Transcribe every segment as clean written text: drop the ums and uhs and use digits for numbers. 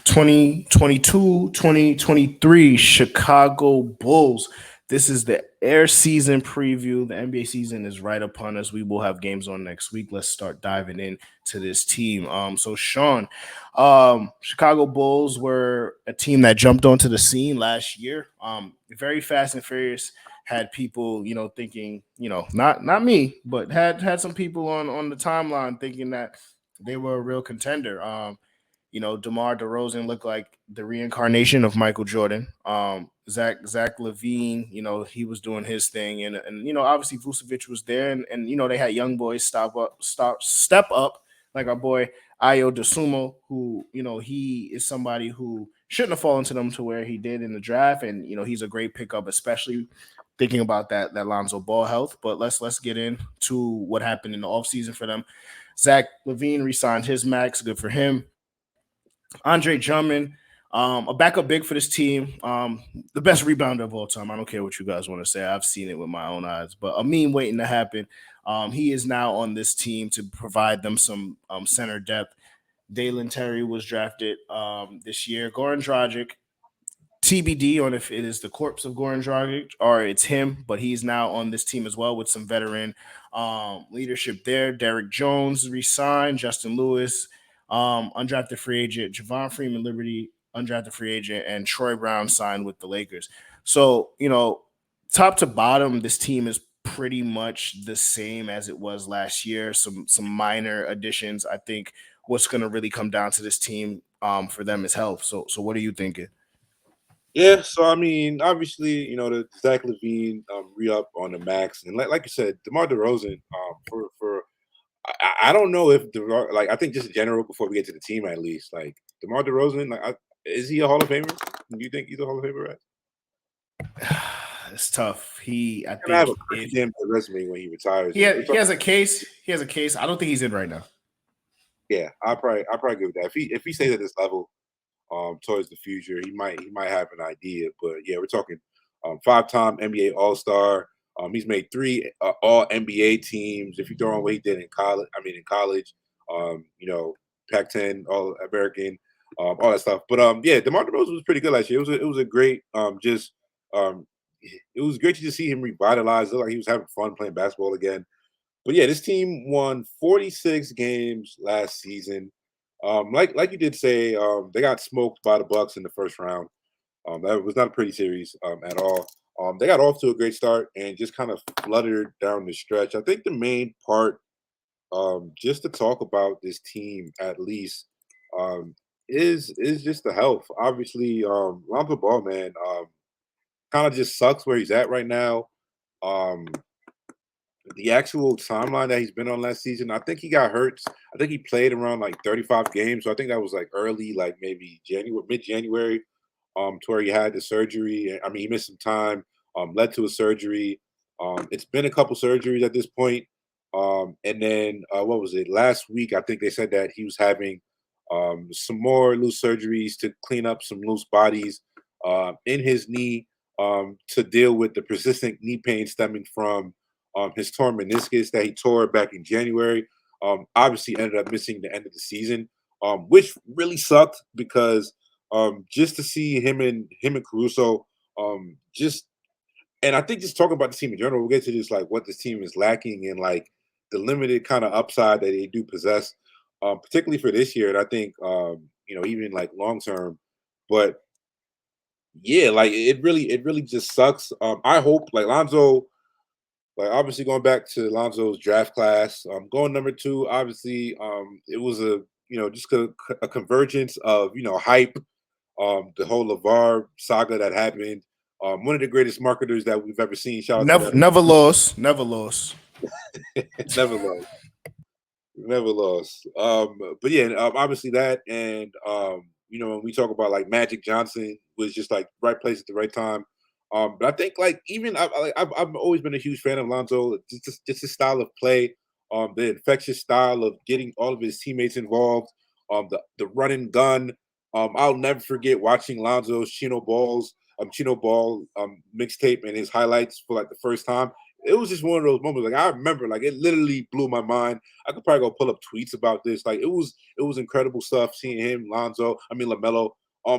2022, 2023 Chicago Bulls. This is the air season preview. The NBA season is right upon us. We will have games on next week. Let's start diving in to this team. So Sean, Chicago Bulls were a team that jumped onto the scene last year. Very fast and furious. Had people, thinking, not me, but had some people on the timeline thinking that they were a real contender. DeMar DeRozan looked like the reincarnation of Michael Jordan. Zach LaVine, he was doing his thing, and obviously Vucevic was there, and they had young boys step up, like our boy Ayo DeSumo, who he is somebody who shouldn't have fallen to them to where he did in the draft, and he's a great pickup, especially thinking about that Lonzo Ball health. But let's get into what happened in the offseason for them. Zach LaVine re-signed his max, good for him. Andre Drummond, a backup big for this team, the best rebounder of all time. I don't care what you guys want to say. I've seen it with my own eyes, but a meme waiting to happen. He is now on this team to provide them some center depth. Dalen Terry was drafted this year. Goran Dragic, TBD on if it is the corpse of Goran Dragic or it's him, but he's now on this team as well with some veteran leadership there. Derrick Jones re-signed, Justin Lewis, undrafted free agent, Javon Freeman Liberty, undrafted free agent, and Troy Brown signed with the Lakers. So, top to bottom, this team is pretty much the same as it was last year. Some minor additions. I think what's going to really come down to this team for them is health. So what are you thinking? Yeah, so I mean, obviously, the Zach LaVine re-up on the max, and like you said, DeMar DeRozan for I don't know if I think just in general before we get to the team at least, like DeMar DeRozan, is he a Hall of Famer? Do you think he's a Hall of Famer? Right? It's tough. I think have a pretty damn good resume when he retires. He has a case. He has a case. I don't think he's in right now. Yeah, I'll probably agree with that. If he stays at this level, towards the future, he might have an idea. But yeah, we're talking 5-time NBA All-Star. He's made 3 All NBA teams. If you throw in what he did in college, Pac-10 All American, all that stuff. But yeah, DeMar DeRozan was pretty good last year. It was a great it was great to just see him revitalized. It looked like he was having fun playing basketball again. But yeah, this team won 46 games last season. Like you did say, they got smoked by the Bucks in the first round. That was not a pretty series at all. They got off to a great start and just kind of fluttered down the stretch. I think the main part, just to talk about this team at least, is just the health. Obviously, Lonzo Ball, man, kind of just sucks where he's at right now. The actual timeline that he's been on last season, I think he got hurt. I think he played around like 35 games. So I think that was like early, like maybe mid-January, to where he had the surgery. I mean, he missed some time, led to a surgery. It's been a couple surgeries at this point. And then what was it? Last week, I think they said that he was having some more loose surgeries to clean up some loose bodies in his knee to deal with the persistent knee pain stemming from his torn meniscus that he tore back in January. Obviously ended up missing the end of the season, which really sucked because just to see him and Caruso, and I think just talking about the team in general, we'll get to just like what this team is lacking and like the limited kind of upside that they do possess, particularly for this year. And I think even like long term, but yeah, like it really just sucks. I hope like Lonzo. Like obviously going back to Lonzo's draft class, going number 2, obviously it was just a convergence of hype, the whole LeVar saga that happened. One of the greatest marketers that we've ever seen. Shout out to never lost, never lost, never lost, never lost. But yeah, obviously that, and when we talk about like Magic Johnson was just like right place at the right time. But I think like even I've always been a huge fan of Lonzo, just his style of play, the infectious style of getting all of his teammates involved, the run and gun. I'll never forget watching Lonzo's Chino Ball mixtape and his highlights for like the first time. it was just one of those moments. Like I remember, like it literally blew my mind. I could probably go pull up tweets about this. Like it was incredible stuff seeing him, Lamelo.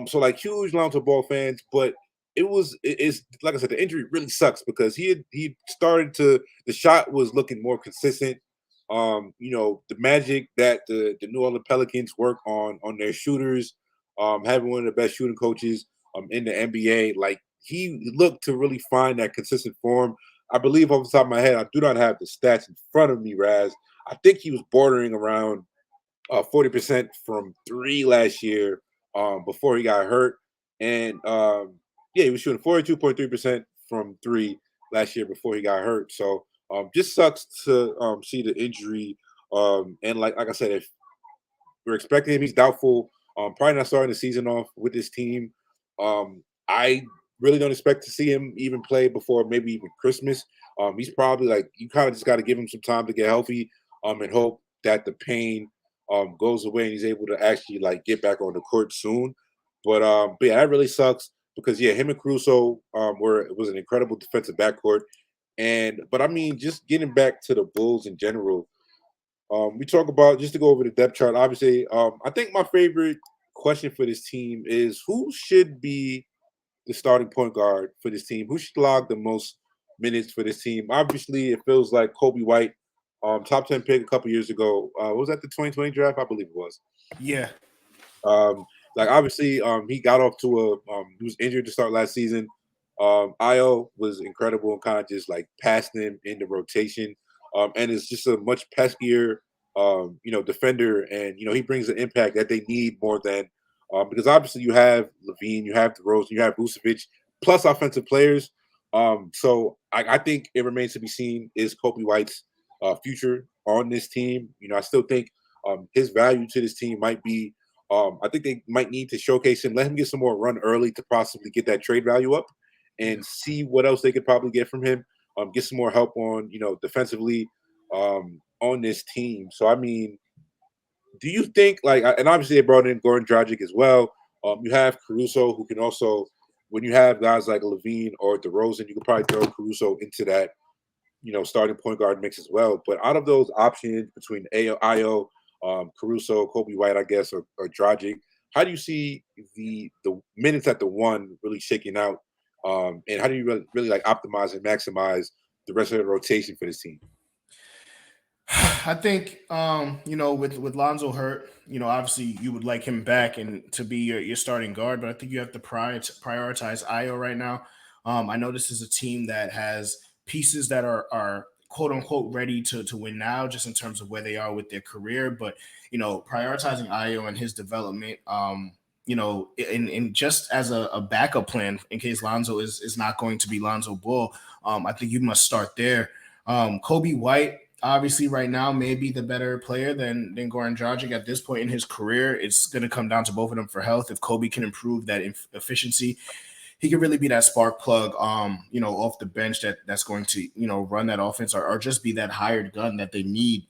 So like huge Lonzo Ball fans, but it's like I said, the injury really sucks because he started to the shot was looking more consistent. The magic that the New Orleans Pelicans work on their shooters, having one of the best shooting coaches in the NBA, like he looked to really find that consistent form. I believe off the top of my head, I do not have the stats in front of me, Raz. I think he was bordering around 40% from three last year before he got hurt. And yeah, he was shooting 42.3% from three last year before he got hurt. So just sucks to see the injury. And like I said, if we're expecting him. He's doubtful. Probably not starting the season off with this team. I really don't expect to see him even play before maybe even Christmas. He's probably like you kind of just got to give him some time to get healthy. And hope that the pain goes away and he's able to actually like get back on the court soon. But yeah, that really sucks because yeah, him and Caruso were it was an incredible defensive backcourt. But I mean, just getting back to the Bulls in general, we talk about just to go over the depth chart. Obviously, I think my favorite question for this team is who should be the starting point guard for this team? Who should log the most minutes for this team? Obviously, it feels like Kobe White, top 10 pick a couple years ago. Was that the 2020 draft? I believe it was. Yeah. Like obviously, he got off to he was injured to start last season. Io was incredible and kind of just like passed him in the rotation. And it's just a much peskier, defender, and he brings an impact that they need more than because obviously you have LaVine, you have DeRozan, you have Vucevic, plus offensive players. So I think it remains to be seen is Kobe White's future on this team. I still think his value to this team might be I think they might need to showcase him, let him get some more run early to possibly get that trade value up and see what else they could probably get from him. Get some more help on, defensively on this team. So, I mean, do you think, like, and obviously they brought in Goran Dragic as well. You have Caruso, who can also, when you have guys like Levine or DeRozan, you could probably throw Caruso into that starting point guard mix as well. But out of those options between Io, Caruso, Kobe White, I guess, or Dragic, how do you see the minutes at the one really shaking out? And how do you really like optimize and maximize the rest of the rotation for this team? I think with Lonzo hurt, obviously you would like him back and to be your starting guard, but I think you have to prioritize Io right now. I know this is a team that has pieces that are quote unquote ready to win now, just in terms of where they are with their career. But prioritizing Io and his development, in just as a backup plan in case Lonzo is not going to be Lonzo Ball, I think you must start there. Kobe White, obviously, right now, may be the better player than Goran Dragic at this point in his career. It's going to come down to both of them for health. If Kobe can improve that efficiency, he could really be that spark plug, off the bench that's going to, run that offense or just be that hired gun that they need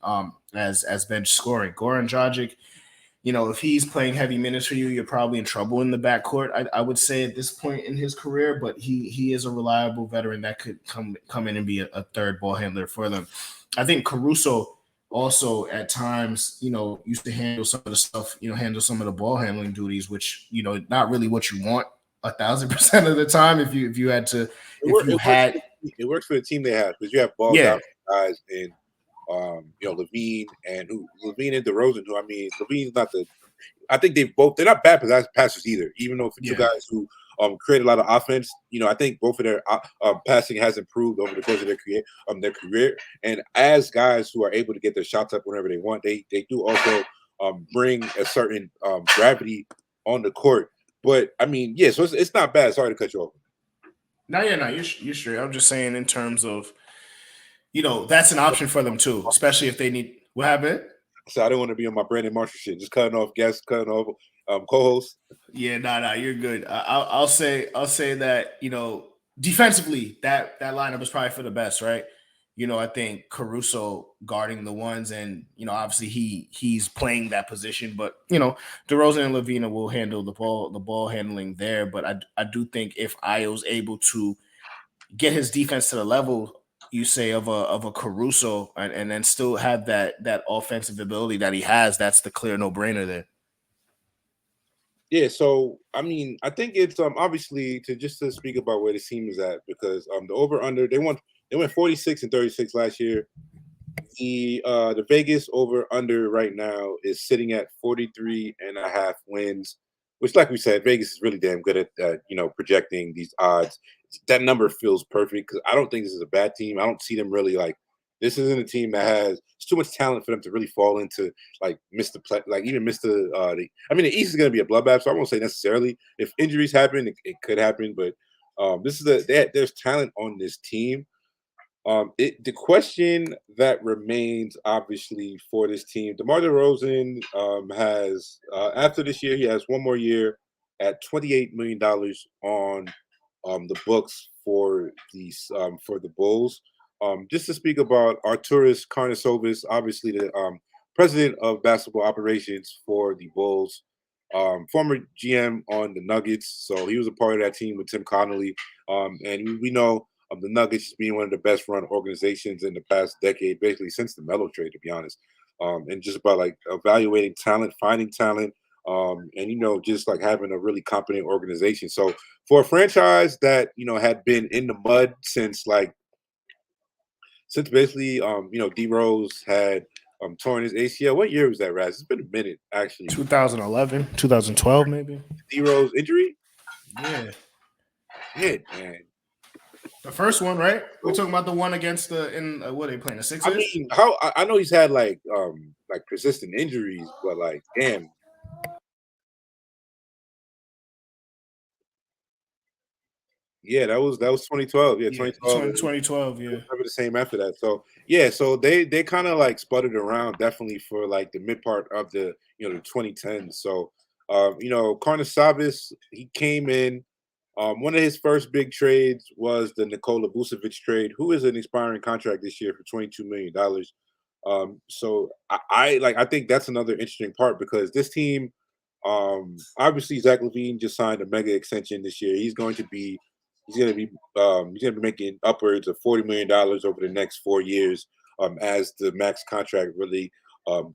as bench scoring. Goran Dragic, if he's playing heavy minutes for you, you're probably in trouble in the backcourt. I would say at this point in his career, but he is a reliable veteran that could come in and be a third ball handler for them. I think Caruso also at times, used to handle some of the stuff, handle some of the ball handling duties, which not really what you want 1,000% of the time. If you had to, if you had, it works for the team they have because you have ball yeah, down guys in Levine and DeRozan, who I mean Levine's not the I think they're not bad passers either, even though for two yeah. guys who create a lot of offense, I think both of their passing has improved over the course of their career. And as guys who are able to get their shots up whenever they want, they do also bring a certain gravity on the court. But I mean, yeah, so it's not bad. Sorry to cut you off. No, yeah, no, you're sure. I'm just saying in terms of, that's an option for them too, especially if they need what happened. So I didn't want to be on my Brandon Marshall shit, just cutting off guests, cutting off co-hosts. Yeah, you're good. I'll say that defensively that lineup is probably for the best, right? I think Caruso guarding the ones, and obviously he's playing that position, but DeRozan and Lavina will handle the ball handling there. But I do think if Io's able to get his defense to the level you say of a Caruso and then still have that offensive ability that he has, that's the clear no brainer there. Yeah, so I mean, I think it's obviously to speak about where the team is at because the over under they went 46 and 36 last year. The Vegas over under right now is sitting at 43.5 wins, which like we said, Vegas is really damn good at projecting these odds. That number feels perfect because I don't think this is a bad team. I don't see them really like this isn't a team that has it's too much talent for them to really fall into like miss the play, like even miss the I mean the East is going to be a bloodbath, so I won't say necessarily if injuries happen, it could happen, but this is there's talent on this team. The question that remains obviously for this team, DeMar DeRozan has after this year he has one more year at $28 million on the books for the Bulls. Just to speak about Arturas Karnisovas, obviously the president of basketball operations for the Bulls, former GM on the Nuggets, so he was a part of that team with Tim Connolly, and we know the Nuggets being one of the best run organizations in the past decade, basically since the Melo trade, to be honest. And just about like evaluating talent, finding talent, and just like having a really competent organization. So for a franchise that had been in the mud since basically D Rose had torn his ACL. What year was that, Raz? It's been a minute actually. 2011, 2012, maybe. D Rose injury? Yeah, Shit, man. the first one, right? We're talking about the one against what are they playing, the I Sixers? mean, how I know he's had like persistent injuries, but like damn. Yeah, that was 2012. Yeah, Yeah, 2012. 2012. It Yeah. was never the same after that. So yeah, so they kind of like sputtered around definitely for like the mid part of the 2010s. So Karnisovas, he came in. One of his first big trades was the Nikola Vucevic trade, who is an expiring contract this year for $22 million. So I think that's another interesting part because this team, obviously Zach LaVine just signed a mega extension this year. He's going to be making upwards of $40 million over the next 4 years as the max contract really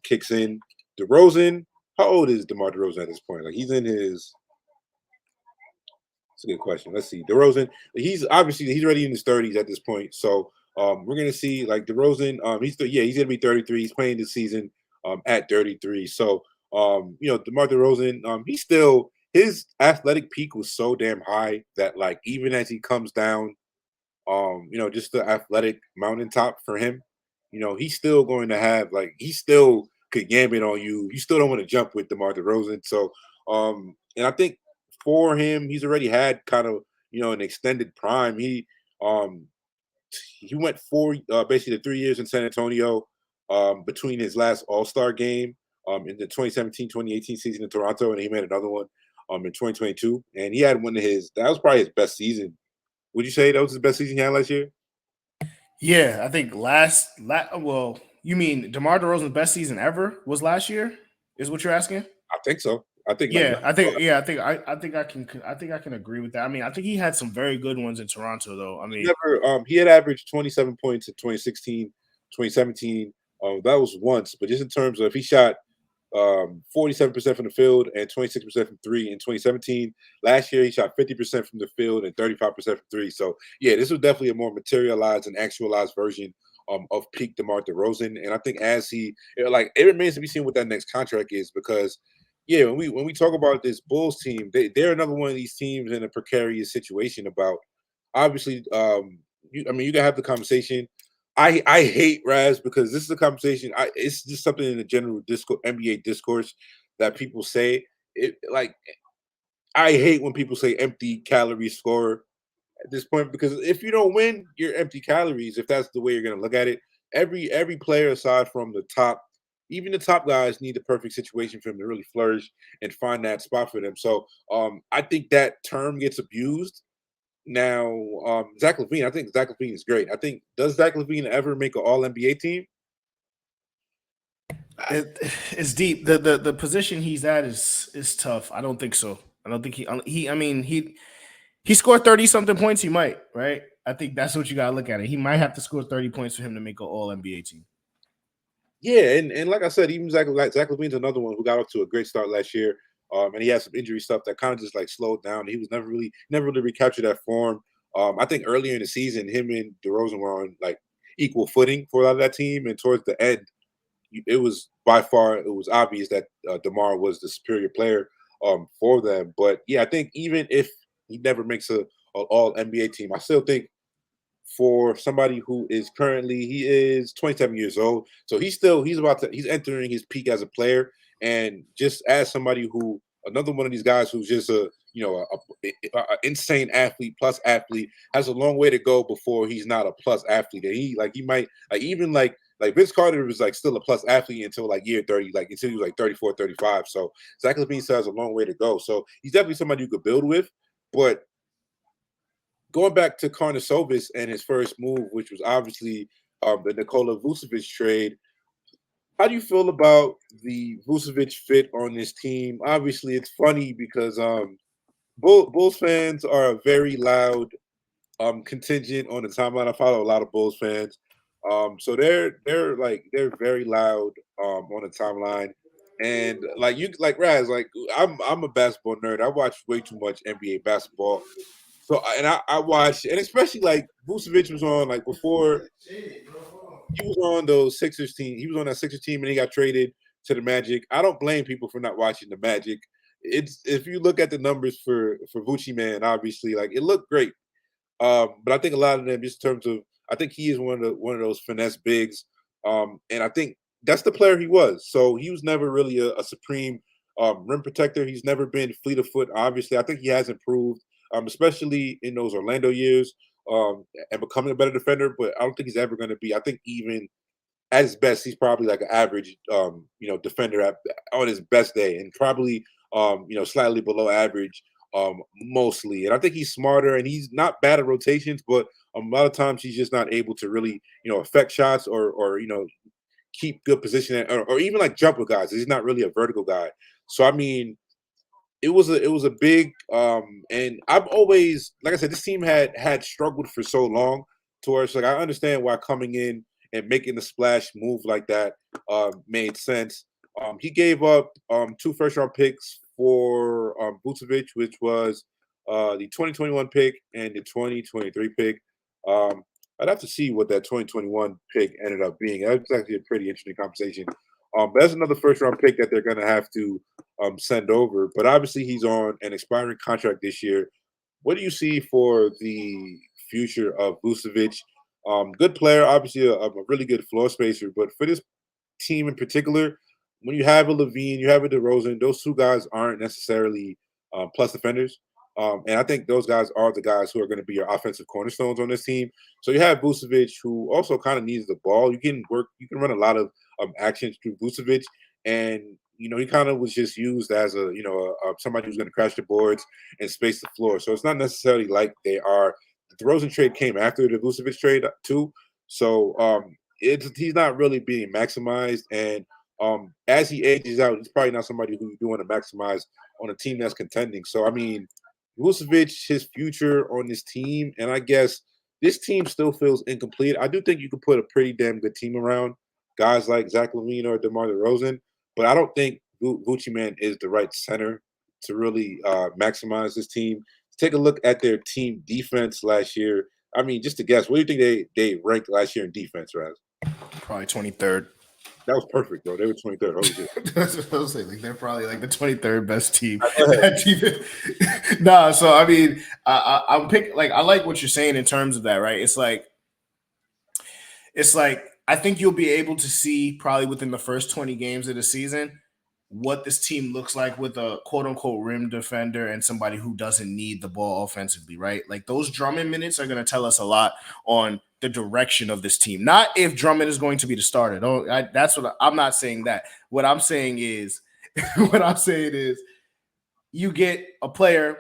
kicks in. DeRozan, how old is DeMar DeRozan at this point? Like he's in his. That's a good question. Let's see. DeRozan, he's already in his 30s at this point. So we're gonna see like DeRozan. He's gonna be 33. He's playing this season at 33. So DeMar DeRozan, he's still his athletic peak was so damn high that like even as he comes down, just the athletic mountaintop for him, he's still going to have like he still could gambit on you. You still don't want to jump with DeMar DeRozan. So and I think for him, he's already had kind of an extended prime. Um he went basically the 3 years in San Antonio between his last All-Star game in the 2017-2018 season in Toronto, and he made another one in 2022. And he had that was probably his best season. Would you say that was his best season he had last year? Yeah, I think well, you mean DeMar DeRozan's best season ever was last year? Is what you're asking? I think so. I think like Yeah, I can agree with that. I mean, I think he had some very good ones in Toronto, though. I mean, he had averaged 27 points in 2016, 2017. That was once, but just in terms of he shot 47% from the field and 26% from three in 2017. Last year, he shot 50% from the field and 35% from three. So, yeah, this was definitely a more materialized and actualized version of peak DeMar DeRozan. And I think it remains to be seen what that next contract is because, yeah, when we talk about this Bulls team, they're another one of these teams in a precarious situation about obviously, you can have the conversation. I hate Raz because this is a conversation. It's just something in the general NBA discourse that people say. It like I hate when people say empty calorie score at this point because if you don't win, you're empty calories. If that's the way you're going to look at it, every player aside from the top, even the top guys need the perfect situation for them to really flourish and find that spot for them. So I think that term gets abused now, Zach LaVine, I think Zach LaVine is great. I think does Zach LaVine ever make an All NBA team? it's deep. The position he's at is tough. I don't think so. I don't think he. I mean he scored 30 something points. He might, right? I think that's what you gotta look at it. He might have to score 30 points for him to make an all NBA team. Yeah, and like I said, even Zach LaVine's another one who got off to a great start last year. And he had some injury stuff that kind of just like slowed down. He was never really recaptured that form. I think earlier in the season, him and DeRozan were on like equal footing for a lot of that team, and towards the end, it was by far it was obvious that DeMar was the superior player for them. But yeah, I think even if he never makes a All NBA team, I still think for somebody who is currently he is 27 years old, so he's entering his peak as a player, and just as somebody who another one of these guys who's just a insane athlete plus athlete has a long way to go before he's not a plus athlete. And he might like even like Vince Carter was like still a plus athlete until like year 30, like until he was like 34, 35. So Zach LaVine still has a long way to go. So he's definitely somebody you could build with, but going back to Karnisovas and his first move, which was obviously the Nikola Vucevic trade, how do you feel about the Vucevic fit on this team? Obviously, it's funny because Bulls fans are a very loud contingent on the timeline. I follow a lot of Bulls fans, so they're very loud on the timeline. And like Raz, like I'm a basketball nerd. I watch way too much NBA basketball. So and I watched, and especially like Vucevic was on like before he was on those Sixers team. He was on that Sixers team, and he got traded to the Magic. I don't blame people for not watching the Magic. It's if you look at the numbers for VucciMane, obviously, like it looked great. But I think a lot of them, just in terms of, I think he is one of those finesse bigs, and I think that's the player he was. So he was never really a supreme rim protector. He's never been fleet of foot. Obviously, I think he has improved, especially in those Orlando years, and becoming a better defender. But I don't think he's ever going to be. I think even at his best, he's probably like an average, defender on his best day, and probably, slightly below average, mostly. And I think he's smarter, and he's not bad at rotations, but a lot of times he's just not able to really, affect shots or keep good position or even like jump with guys. He's not really a vertical guy. So I mean, it was a big and I've always, like I said, this team had struggled for so long to where it's like I understand why coming in and making the splash move like that made sense. He gave up 2 first-round picks for Vucevic, which was the 2021 pick and the 2023 pick. Um, I'd have to see what that 2021 pick ended up being. That was actually a pretty interesting conversation. But that's another first-round pick that they're going to have to send over. But obviously, he's on an expiring contract this year. What do you see for the future of Vucevic? Good player, obviously a really good floor spacer, but for this team in particular, when you have a Levine, you have a DeRozan, those two guys aren't necessarily plus defenders. And I think those guys are the guys who are going to be your offensive cornerstones on this team. So you have Vucevic, who also kind of needs the ball. You can run a lot of actions through Vucevic, and he kind of was just used as somebody who's going to crash the boards and space the floor. So it's not necessarily like they are. The DeRozan trade came after the Vucevic trade too, so he's not really being maximized. And as he ages out, he's probably not somebody who you want to maximize on a team that's contending. So I mean, Vucevic, his future on this team, and I guess this team still feels incomplete. I do think you could put a pretty damn good team around guys like Zach LaVine or DeMar DeRozan, but I don't think Gucci is the right center to really maximize this team. Take a look at their team defense last year. I mean, just to guess, what do you think they ranked last year in defense, Raz? Probably 23rd. That was perfect, bro. They were 23rd. Holy shit. That's what I was saying. Like they're probably like the 23rd best team. Go ahead. That team. Nah, so I mean, I'm pick like I like what you're saying in terms of that, right? It's like I think you'll be able to see probably within the first 20 games of the season what this team looks like with a quote unquote rim defender and somebody who doesn't need the ball offensively, right? Like those Drummond minutes are going to tell us a lot on the direction of this team. Not if Drummond is going to be the starter. That's what I'm not saying that. What I'm saying is, you get a player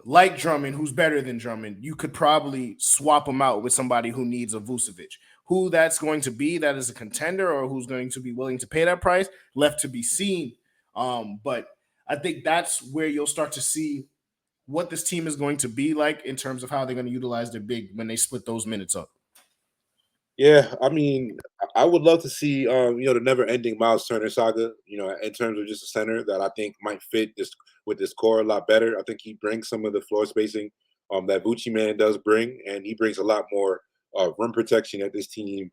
like Drummond, who's better than Drummond, you could probably swap him out with somebody who needs a Vucevic. Who that's going to be, that is a contender, or who's going to be willing to pay that price, left to be seen. But I think that's where you'll start to see what this team is going to be like in terms of how they're going to utilize their big when they split those minutes up. Yeah, I mean, I would love to see, the never-ending Miles Turner saga. In terms of just a center that I think might fit this with this core a lot better. I think he brings some of the floor spacing that VucciMane does bring, and he brings a lot more rim protection that this team,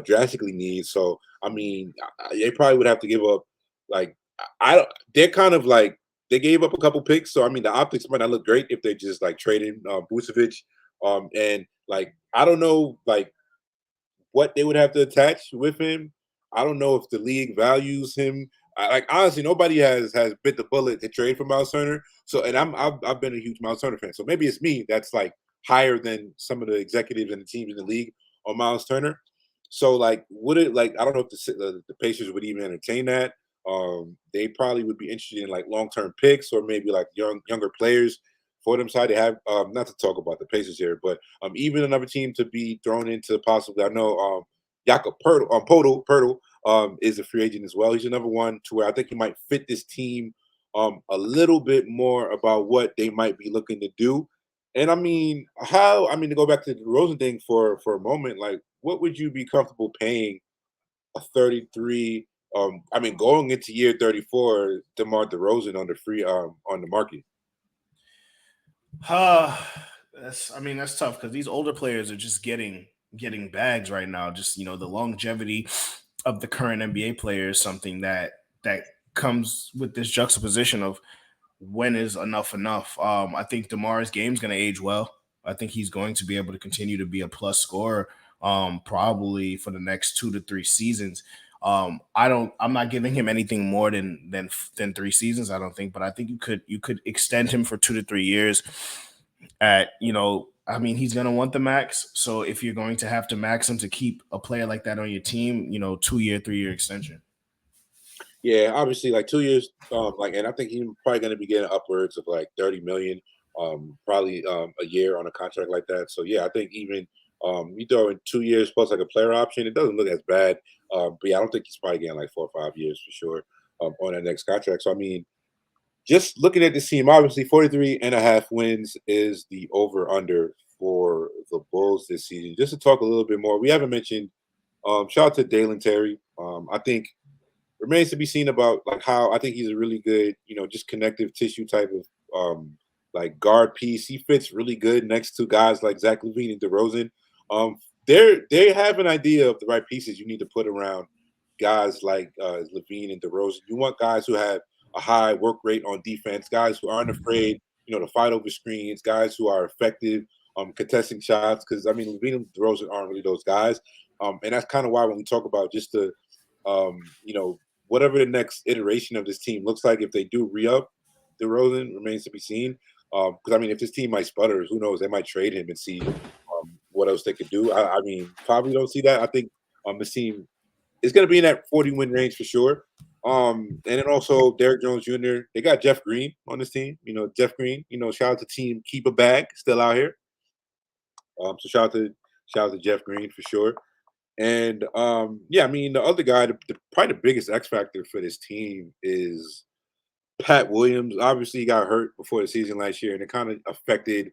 drastically needs. So, I mean, they probably would have to give up, like, I don't. They're kind of like they gave up a couple picks, so I mean, the optics might not look great if they just like traded Vucevic, and like I don't know, like what they would have to attach with him. I don't know if the league values him. Like honestly, nobody has bit the bullet to trade for Miles Turner. So, and I've been a huge Miles Turner fan. So maybe it's me that's like higher than some of the executives and the teams in the league on Miles Turner. So, like, would it like I don't know if the Pacers would even entertain that. They probably would be interested in like long-term picks or maybe like younger players for them side. They have not to talk about the Pacers here, but even another team to be thrown into possibly. I know Jakob Pertl is a free agent as well. He's another one to where I think he might fit this team a little bit more about what they might be looking to do. And to go back to the Rosen thing for a moment, like what would you be comfortable paying a 33? Going into year 34, DeMar DeRozan on the free on the market. Uh, that's tough because these older players are just getting bags right now. Just the longevity of the current NBA player is something that comes with this juxtaposition of when is enough enough. I think Demar's game's going to age well. I think he's going to be able to continue to be a plus scorer, probably for the next 2 to 3 seasons. I'm not giving him anything more than 3 seasons. I don't think, but I think you could extend him for 2 to 3 years. He's gonna want the max. So if you're going to have to max him to keep a player like that on your team, 2 year, 3 year extension. Yeah, obviously, like 2 years, and I think he's probably going to be getting upwards of like 30 million, probably a year on a contract like that. So yeah, I think even you throw in 2 years plus like a player option, it doesn't look as bad. But yeah, I don't think he's probably getting like 4 or 5 years for sure on that next contract. So I mean, just looking at this team, obviously 43 and a half wins is the over under for the Bulls this season. Just to talk a little bit more, we haven't mentioned. Shout out to Dalen Terry. I think remains to be seen about like how I think he's a really good, just connective tissue type of like guard piece. He fits really good next to guys like Zach LaVine and DeRozan. Um, they have an idea of the right pieces you need to put around guys like LaVine and DeRozan. You want guys who have a high work rate on defense, guys who aren't afraid, to fight over screens, guys who are effective contesting shots. Because I mean, LaVine and DeRozan aren't really those guys, and that's kind of why when we talk about just the whatever the next iteration of this team looks like, if they do re-up DeRozan, remains to be seen. Because I mean, if this team might sputter, who knows? They might trade him and see what else they could do. I mean, probably don't see that. I think this team is going to be in that 40-win range for sure. And then also Derrick Jones Jr. They got Jeff Green on this team. Jeff Green. Shout out to Team Keep a Bag, still out here. So shout out to Jeff Green for sure. And yeah, I mean the other guy, probably the biggest X factor for this team is Pat Williams. Obviously, he got hurt before the season last year, and it kind of affected.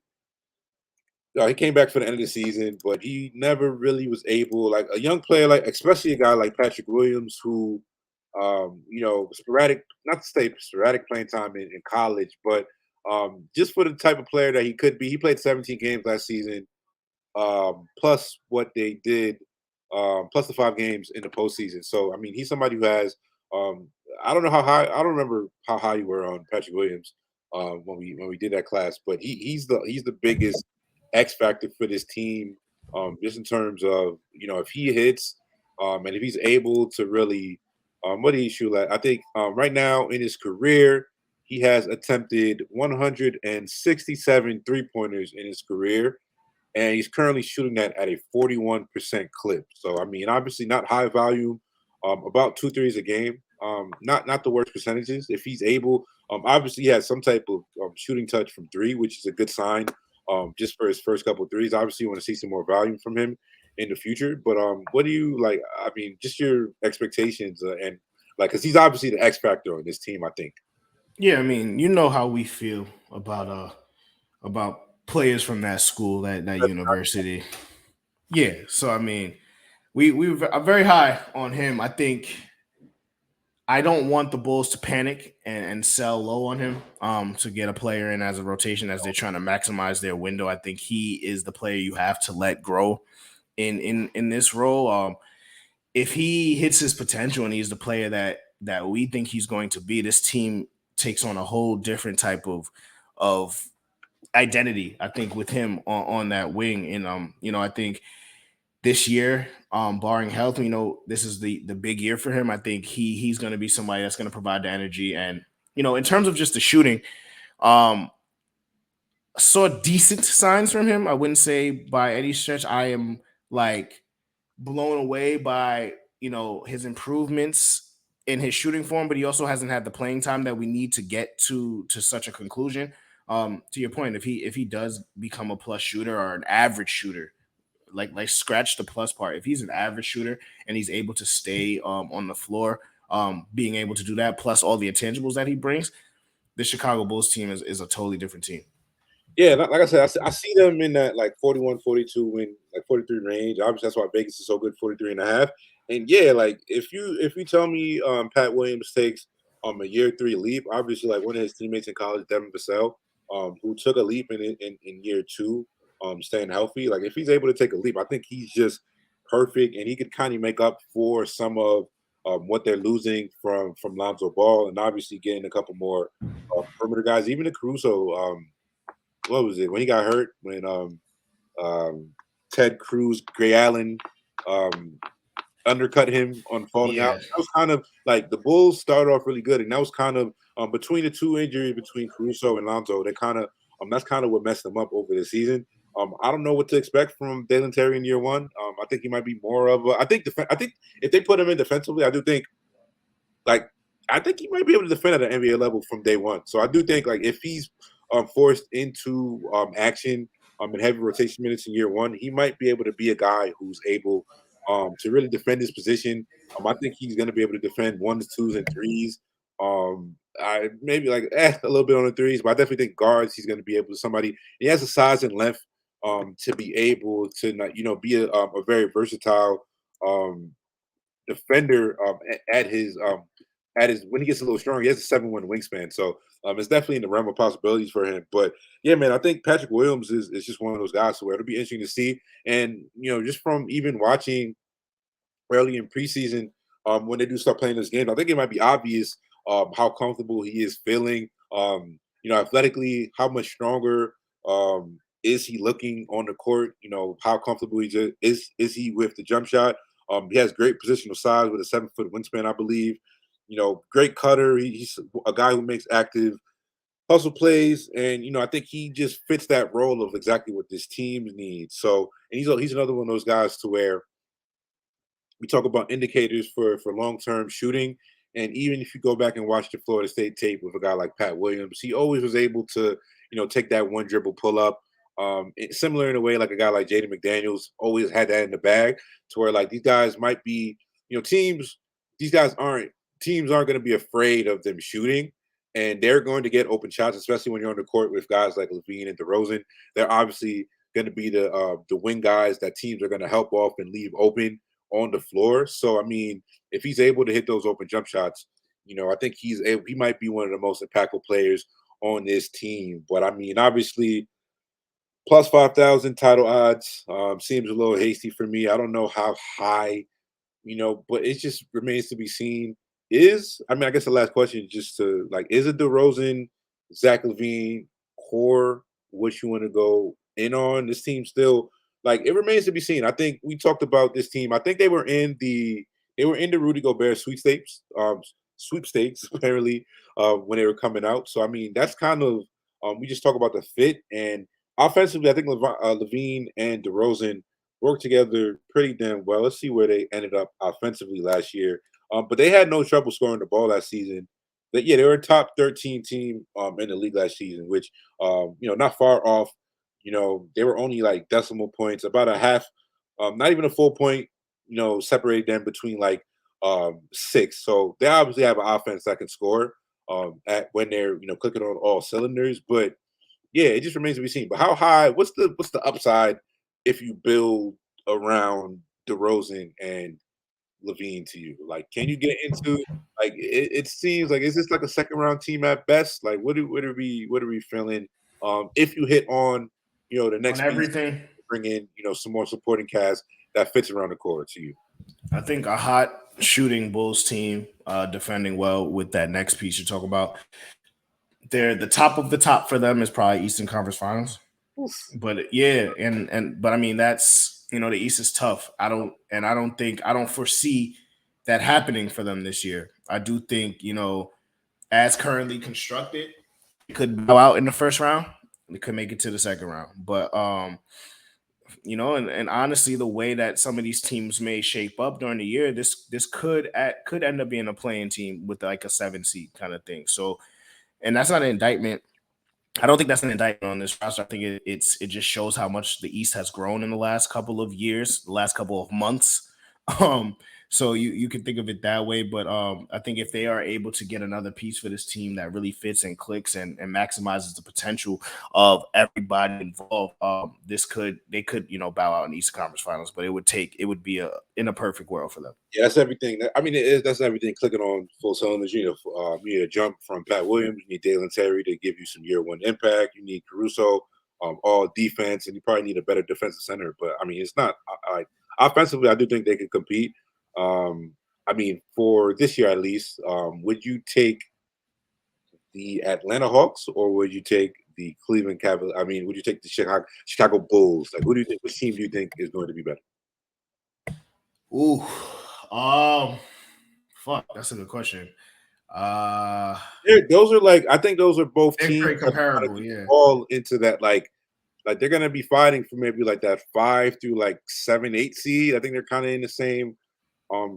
He came back for the end of the season, but he never really was able, like a young player, like especially a guy like Patrick Williams, who, sporadic, not to say sporadic playing time in college, but just for the type of player that he could be. He played 17 games last season, plus what they did, plus the 5 games in the postseason. So I mean, he's somebody who has. Um, I don't know how high. I don't remember how high you were on Patrick Williams when we did that class, but he's the biggest X factor for this team, just in terms of if he hits, and if he's able to really, what did he shoot at? I think right now in his career. He has attempted 167 3-pointers in his career, and he's currently shooting that at a 41% clip. So I mean, obviously not high volume, about 2 threes a game. Not the worst percentages. If he's able, obviously he has some type of shooting touch from three, which is a good sign. Just for his first couple of threes, obviously you want to see some more volume from him in the future. But what do you like? I mean, just your expectations and like, because he's obviously the X factor on this team. I think. Yeah, I mean, you know how we feel about about players from that school, that university. Yeah, so I mean, we are very high on him. I think I don't want the Bulls to panic and sell low on him to get a player in as a rotation as they're trying to maximize their window. I think he is the player you have to let grow in this role. If he hits his potential and he's the player that we think he's going to be, this team takes on a whole different type of identity. I think with him on that wing, and I think this year, barring health, this is the big year for him. I think he's going to be somebody that's going to provide the energy, and in terms of just the shooting, um, saw decent signs from him. I wouldn't say by any stretch I am like blown away by his improvements in his shooting form, but he also hasn't had the playing time that we need to get to such a conclusion. To your point, if he does become a plus shooter or an average shooter, like scratch the plus part. If he's an average shooter and he's able to stay on the floor, being able to do that, plus all the intangibles that he brings, the Chicago Bulls team is a totally different team. Yeah, like I said, I see them in that like 41, 42 win, like 43 range. Obviously, that's why Vegas is so good, 43 and a half. And yeah, like if you tell me Pat Williams takes a year three leap, obviously like one of his teammates in college, Devin Vassell, who took a leap in year two, staying healthy. Like if he's able to take a leap, I think he's just perfect, and he could kind of make up for some of what they're losing from Lonzo Ball, and obviously getting a couple more perimeter guys, even the Caruso. What was it when he got hurt when um Ted Cruz, Gray Allen um undercut him on falling out. Yeah, That was kind of like the Bulls started off really good, and that was kind of between the two injuries between Caruso and Lonzo, they kind of that's kind of what messed them up over the season. I don't know what to expect from Dalen Terry in year one. I think he might be more of a. I think if they put him in defensively, I do think like I think he might be able to defend at an NBA level from day one. So I do think like if he's forced into action in heavy rotation minutes in year one, he might be able to be a guy who's able to really defend his position. I think he's going to be able to defend ones, twos, and threes. I maybe like a little bit on the threes, but I definitely think guards he's going to be able to somebody. He has the size and length to be able to not, be a very versatile um, defender at his when he gets a little stronger. He has a 7'1" wingspan, so it's definitely in the realm of possibilities for him. But yeah, man, I think Patrick Williams is just one of those guys where it'll be interesting to see. And just from even watching early in preseason, when they do start playing this game, I think it might be obvious how comfortable he is feeling. Athletically, how much stronger is he looking on the court? How comfortable is he with the jump shot? He has great positional size with a 7-foot wingspan, I believe. Great cutter. He's a guy who makes active hustle plays, and I think he just fits that role of exactly what this team needs. So, and he's another one of those guys to where we talk about indicators for long term shooting. And even if you go back and watch the Florida State tape with a guy like Pat Williams, he always was able to, take that one dribble pull up. Similar in a way, like a guy like Jaden McDaniels always had that in the bag, to where like these guys might be, teams. These guys aren't teams aren't going to be afraid of them shooting, and they're going to get open shots, especially when you're on the court with guys like LaVine and DeRozan. They're obviously going to be the wing guys that teams are going to help off and leave open on the floor. So I mean, if he's able to hit those open jump shots, I think he might be one of the most impactful players on this team. But I mean, obviously, plus 5,000 title odds seems a little hasty for me. I don't know how high, but it just remains to be seen. I guess the last question is just to like, is it DeRozan, Zach LaVine core what you want to go in on? This team still like it remains to be seen. I think we talked about this team. I think they were in the Rudy Gobert sweepstakes apparently when they were coming out. So I mean, that's kind of we just talk about the fit and offensively. I think Levine and DeRozan worked together pretty damn well. Let's see where they ended up offensively last year. But they had no trouble scoring the ball last season. They were a top 13 team in the league last season, which not far off. They were only like decimal points, about a half, not even a full point, separated them between like six. So they obviously have an offense that can score at when they're clicking on all cylinders. But Yeah, it just remains to be seen. But how high? What's the upside if you build around DeRozan and Levine to you? Like, can you get into like it seems like is this like a second round team at best? Like, what are we feeling? If you hit on the On next piece, everything, bring in some more supporting cast that fits around the core to you. I think a hot shooting Bulls team, defending well with that next piece you're talking about. They're the top of the top for them is probably Eastern Conference Finals. Oof. But yeah, and but I mean that's the East is tough. I don't foresee that happening for them this year. I do think as currently constructed, it could bow out in the first round. It could make it to the second round, but and honestly, the way that some of these teams may shape up during the year, this could end up being a playing team with like a 7 seed kind of thing. So, and that's not an indictment. I don't think that's an indictment on this roster. I think it just shows how much the East has grown in the last couple of years, the last couple of months. Um, so you can think of it that way, but I think if they are able to get another piece for this team that really fits and clicks and maximizes the potential of everybody involved, they could bow out in East Conference Finals, but it would be in a perfect world for them. Yeah, that's everything. I mean, that's everything clicking on full cylinders. You need a jump from Pat Williams. You need Dalen Terry to give you some year one impact. You need Caruso, all defense, and you probably need a better defensive center. But I mean, it's not like offensively. I do think they could compete. Um, I mean, for this year at least, would you take the Atlanta Hawks or would you take the Cleveland Cavaliers? I mean, would you take the Chicago Bulls? Like, who do you think? Which team do you think is going to be better? Ooh, um, fuck, that's a good question. Uh, Those are like I think those are both they're teams pretty that kind of comparable, just yeah. fall into that like they're gonna be fighting for maybe like that 5 through like 7, 8 seed. I think they're kind of in the same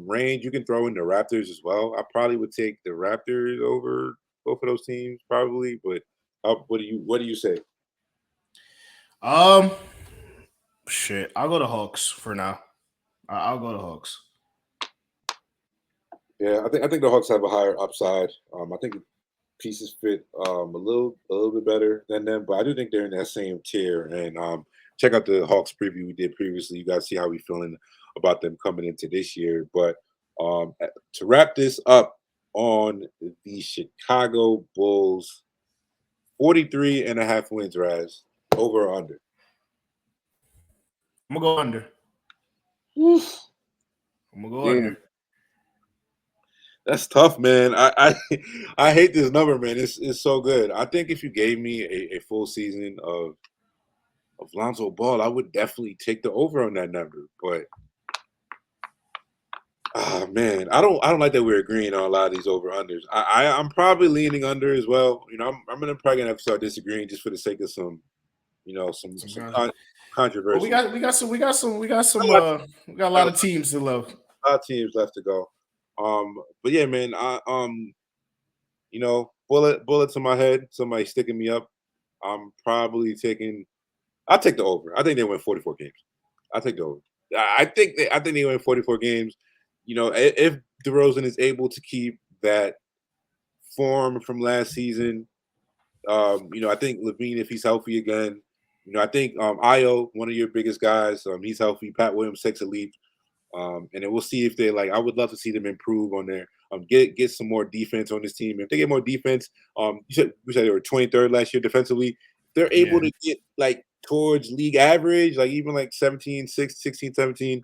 range. You can throw in the Raptors as well. I probably would take the Raptors over both of those teams probably. But what do you say? Um, shit, I'll go to Hawks for now. I'll go to Hawks. Yeah, I think the Hawks have a higher upside. I think the pieces fit a little bit better than them, but I do think they're in that same tier. And check out the Hawks preview we did previously. You guys see how we feeling about them coming into this year. But to wrap this up on the Chicago Bulls, 43 and a half wins, Raz, over or under. I'm gonna go under. Oof. I'm gonna go Damn, under. that's tough, man. I I hate this number, man. It's so good. I think if you gave me a full season of Lonzo Ball, I would definitely take the over on that number. But man, I don't like that we're agreeing on a lot of these over unders. I'm probably leaning under as well. I'm gonna probably gonna have to start disagreeing just for the sake of some some Some some guys. Well, we controversy. got we got some we got some we got some I got we got a lot of teams to love. a lot of teams left to go. But yeah, man, bullet to my head, somebody sticking me up. I'm probably taking. I'll take the over. I think they win 44 games. I'll take the over. I think they win 44 games. If DeRozan is able to keep that form from last season, I think Levine, if he's healthy again, I think Io, one of your biggest guys, he's healthy. Pat Williams takes a leap. And then we'll see if they like. I would love to see them improve on their get some more defense on this team. If they get more defense, you said they were 23rd last year defensively. If they're able Yeah, to get like towards league average, like even like 17, 6, 16, 17,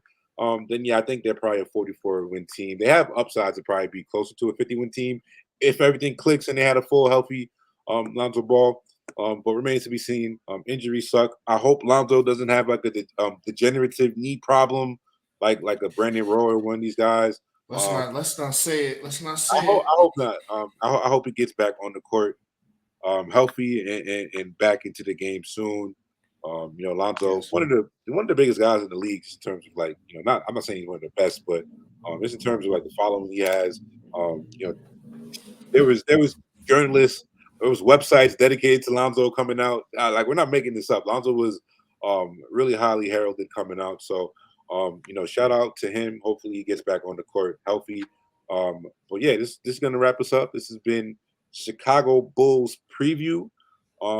then yeah, I think they're probably a 44 win team. They have upsides to probably be closer to a 50 win team if everything clicks and they had a full healthy Lonzo Ball. But remains to be seen. Injuries suck. I hope Lonzo doesn't have like a degenerative knee problem like a Brandon Roy or one of these guys. Um, let's not say it. Let's not I say hope it. I hope not. I hope he gets back on the court, healthy and back into the game soon. Lonzo, Yes. one of the biggest guys in the league in terms of like not I'm not saying he's one of the best, but just in terms of like the following he has. Um, you know, there was journalists, there was websites dedicated to Lonzo coming out. Like we're not making this up. Lonzo was really highly heralded coming out. So shout out to him. Hopefully he gets back on the court healthy. But yeah, this is gonna wrap us up. This has been Chicago Bulls preview.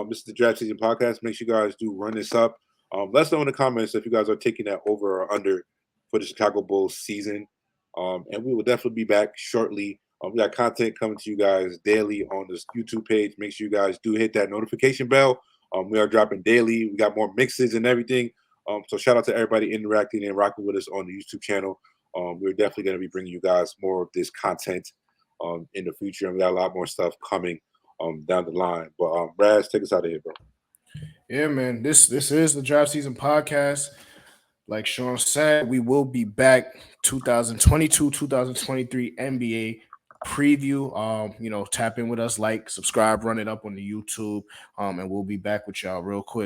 This is the Draft Season Podcast. Make sure you guys do run this up. Let us know in the comments if you guys are taking that over or under for the Chicago Bulls season. And we will definitely be back shortly. We got content coming to you guys daily on this YouTube page. Make sure you guys do hit that notification bell. We are dropping daily. We got more mixes and everything. So shout out to everybody interacting and rocking with us on the YouTube channel. We're definitely going to be bringing you guys more of this content in the future. And we got a lot more stuff coming down the line. But Raz, take us out of here, bro. Yeah, man. This is the Draft Season Podcast. Like Sean said, we will be back 2022, 2023 NBA preview. Tap in with us, like, subscribe, run it up on the YouTube. And we'll be back with y'all real quick.